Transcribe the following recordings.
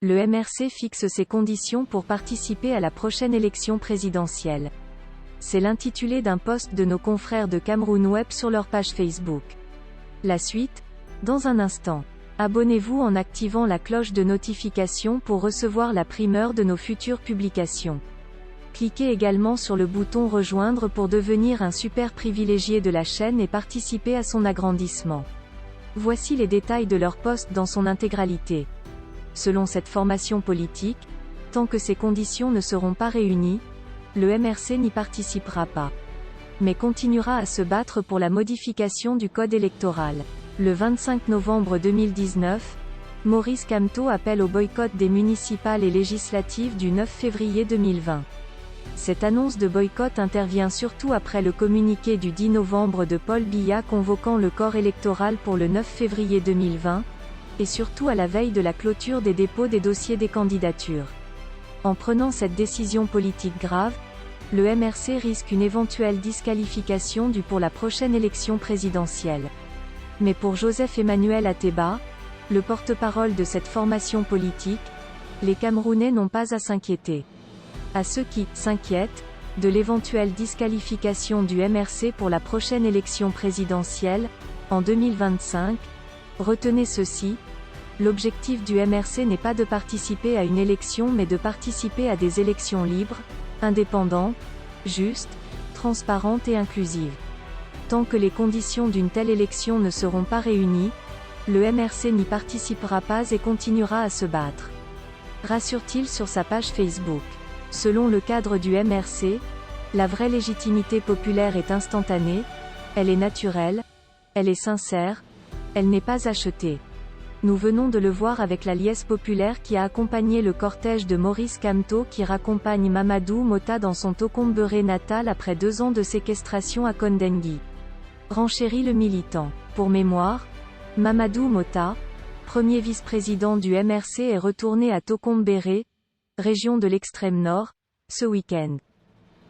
le MRC fixe ses conditions pour participer à la prochaine élection présidentielle. C'est l'intitulé d'un post de nos confrères de Cameroun Web sur leur page Facebook. La suite, dans un instant. Abonnez-vous en activant la cloche de notification pour recevoir la primeur de nos futures publications. Cliquez également sur le bouton Rejoindre pour devenir un super privilégié de la chaîne et participer à son agrandissement. Voici les détails de leur post dans son intégralité. Selon cette formation politique, tant que ces conditions ne seront pas réunies, le MRC n'y participera pas. Mais continuera à se battre pour la modification du code électoral. Le 25 novembre 2019, Maurice Kamto appelle au boycott des municipales et législatives du 9 février 2020. Cette annonce de boycott intervient surtout après le communiqué du 10 novembre de Paul Biya convoquant le corps électoral pour le 9 février 2020, et surtout à la veille de la clôture des dépôts des dossiers des candidatures. En prenant cette décision politique grave, le MRC risque une éventuelle disqualification pour la prochaine élection présidentielle. Mais pour Joseph-Emmanuel Ateba, le porte-parole de cette formation politique, les Camerounais n'ont pas à s'inquiéter. À ceux qui s'inquiètent de l'éventuelle disqualification du MRC pour la prochaine élection présidentielle, en 2025, retenez ceci, l'objectif du MRC n'est pas de participer à une élection mais de participer à des élections libres, indépendantes, justes, transparentes et inclusives. Tant que les conditions d'une telle élection ne seront pas réunies, le MRC n'y participera pas et continuera à se battre. Rassure-t-il sur sa page Facebook. Selon le cadre du MRC, la vraie légitimité populaire est instantanée, elle est naturelle, elle est sincère, elle n'est pas achetée. Nous venons de le voir avec la liesse populaire qui a accompagné le cortège de Maurice Kamto qui raccompagne Mamadou Mota dans son Tokombéré natal après 2 ans de séquestration à Kondengui. Renchérit le militant. Pour mémoire, Mamadou Mota, premier vice-président du MRC est retourné à Tokombéré, région de l'extrême nord, ce week-end.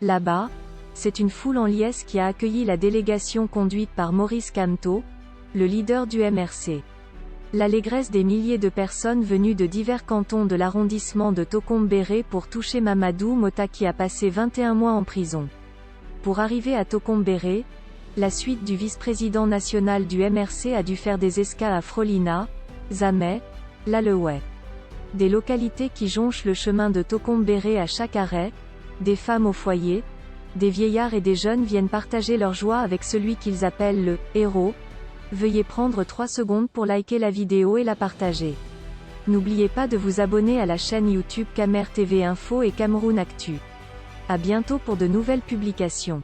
Là-bas, c'est une foule en liesse qui a accueilli la délégation conduite par Maurice Kamto, le leader du MRC. L'allégresse des milliers de personnes venues de divers cantons de l'arrondissement de Tokombéré pour toucher Mamadou Mota qui a passé 21 mois en prison. Pour arriver à Tokombéré, la suite du vice-président national du MRC a dû faire des escales à Frolina, Zamé, Laleway. Des localités qui jonchent le chemin de Tokombéré à chaque arrêt, des femmes au foyer, des vieillards et des jeunes viennent partager leur joie avec celui qu'ils appellent le « héros ». Veuillez prendre 3 secondes pour liker la vidéo et la partager. N'oubliez pas de vous abonner à la chaîne YouTube Camer TV Info et Cameroun Actu. À bientôt pour de nouvelles publications.